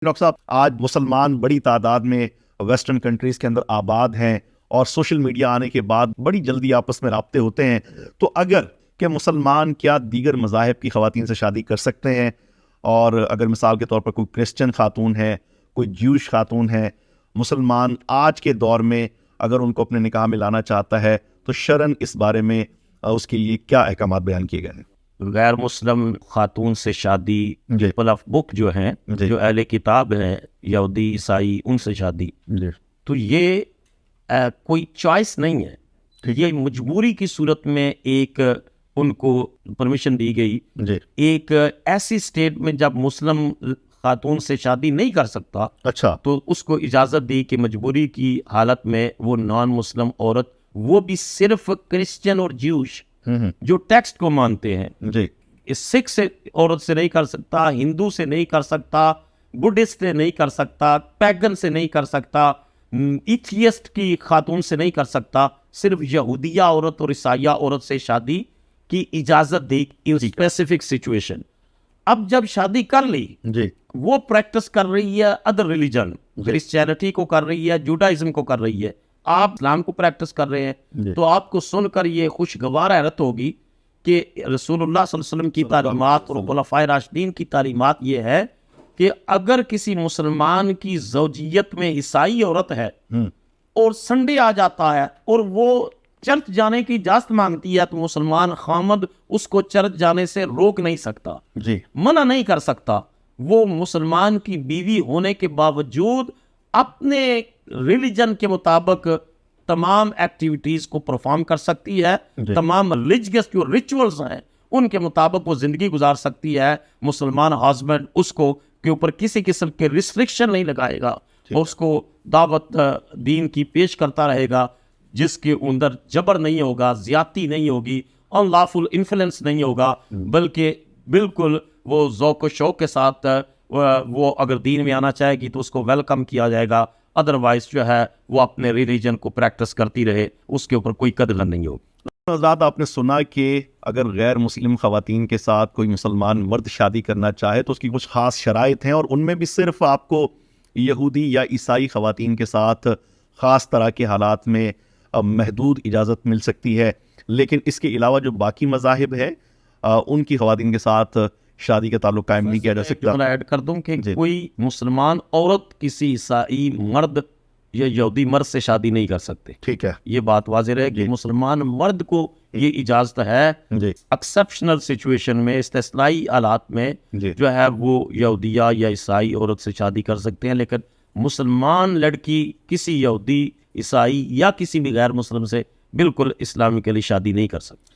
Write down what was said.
Doctor صاحب، آج مسلمان بڑی تعداد میں ویسٹرن کنٹریز کے اندر آباد ہیں اور سوشل میڈیا آنے کے بعد بڑی جلدی آپس میں رابطے ہوتے ہیں، تو اگر کہ مسلمان کیا دیگر مذاہب کی خواتین سے شادی کر سکتے ہیں؟ اور اگر مثال کے طور پر کوئی کرسچن خاتون ہے، کوئی جیوش خاتون ہے، مسلمان آج کے دور میں اگر ان کو اپنے نکاح میں لانا چاہتا ہے تو شرعاً اس بارے میں اس کے لیے کیا احکامات بیان کیے گئے ہیں؟ غیر مسلم خاتون سے شادی جی پیپل آف بک جو ہیں، جی جو اہل کتاب ہیں، یہودی عیسائی، ان سے شادی، جی تو یہ کوئی چوائس نہیں ہے، یہ مجبوری کی صورت میں ایک ان کو پرمیشن دی گئی۔ جی ایک ایسی اسٹیٹ میں جب مسلم خاتون سے شادی نہیں کر سکتا اچھا تو اس کو اجازت دی کہ مجبوری کی حالت میں وہ نان مسلم عورت، وہ بھی صرف کرسچن اور جیوش جو ٹیکسٹ کو مانتے ہیں، جی سکھ سے عورت سے نہیں کر سکتا، ہندو سے نہیں کر سکتا، بدھسٹ سے نہیں کر سکتا، پیگن سے نہیں کر سکتا، ایتھیسٹ کی خاتون سے نہیں کر سکتا، صرف یہودیہ عورت اور عیسائیہ عورت سے شادی کی اجازت دی ان اسپیسیفک سچویشن۔ اب جب شادی کر لی، جی وہ پریکٹس کر رہی ہے ادر ریلیجن، کرسچینٹی کو کر رہی ہے، جوڈائزم کو کر رہی ہے، آپ اسلام کو پریکٹس کر رہے ہیں، تو آپ کو سن کر یہ خوشگوار حیرت ہوگی کہ رسول اللہ صلی اللہ علیہ وسلم کی تعلیمات اور خلفائے راشدین کی تعلیمات یہ ہے کہ اگر کسی مسلمان کی زوجیت میں عیسائی عورت ہے اور سنڈے آ جاتا ہے اور وہ چرچ جانے کی اجازت مانگتی ہے، تو مسلمان خامد اس کو چرچ جانے سے روک نہیں سکتا، جی منع نہیں کر سکتا۔ وہ مسلمان کی بیوی ہونے کے باوجود اپنے ریلیجن کے مطابق تمام ایکٹیویٹیز کو پرفارم کر سکتی ہے، تمام ریلیجیس جو ریچولز ہیں ان کے مطابق وہ زندگی گزار سکتی ہے۔ مسلمان ہسبینڈ اس کو کے اوپر کسی قسم کے ریسٹرکشن نہیں لگائے گا، اس کو دعوت دین کی پیش کرتا رہے گا، جس کے اندر جبر نہیں ہوگا، زیادتی نہیں ہوگی، ان لافل انفلوئنس نہیں ہوگا، بلکہ بالکل وہ ذوق و شوق کے ساتھ وہ اگر دین میں آنا چاہے گی تو اس کو ویلکم کیا جائے گا، ادروائز جو ہے وہ اپنے ریلیجن کو پریکٹس کرتی رہے، اس کے اوپر کوئی قدر نہیں ہوگی۔ حضرات، آپ نے سنا کہ اگر غیر مسلم خواتین کے ساتھ کوئی مسلمان مرد شادی کرنا چاہے تو اس کی کچھ خاص شرائط ہیں، اور ان میں بھی صرف آپ کو یہودی یا عیسائی خواتین کے ساتھ خاص طرح کے حالات میں محدود اجازت مل سکتی ہے، لیکن اس کے علاوہ جو باقی مذاہب ہے ان کی خواتین کے ساتھ شادی کا تعلق قائم نہیں کیا جا سکتا۔ میں ایڈ کر دوں کہ کوئی مسلمان عورت کسی عیسائی مرد یا یہودی مرد سے شادی نہیں کر سکتے، ٹھیک ہے، یہ بات واضح رہے کہ مسلمان مرد کو یہ اجازت ہے جی ایکسیپشنل سچویشن میں، استثنائی حالات میں جی جو ہے وہ یہودیہ یا عیسائی عورت سے شادی کر سکتے ہیں، لیکن مسلمان لڑکی کسی یہودی، عیسائی یا کسی بھی غیر مسلم سے بالکل اسلامی کے لیے شادی نہیں کر سکتی۔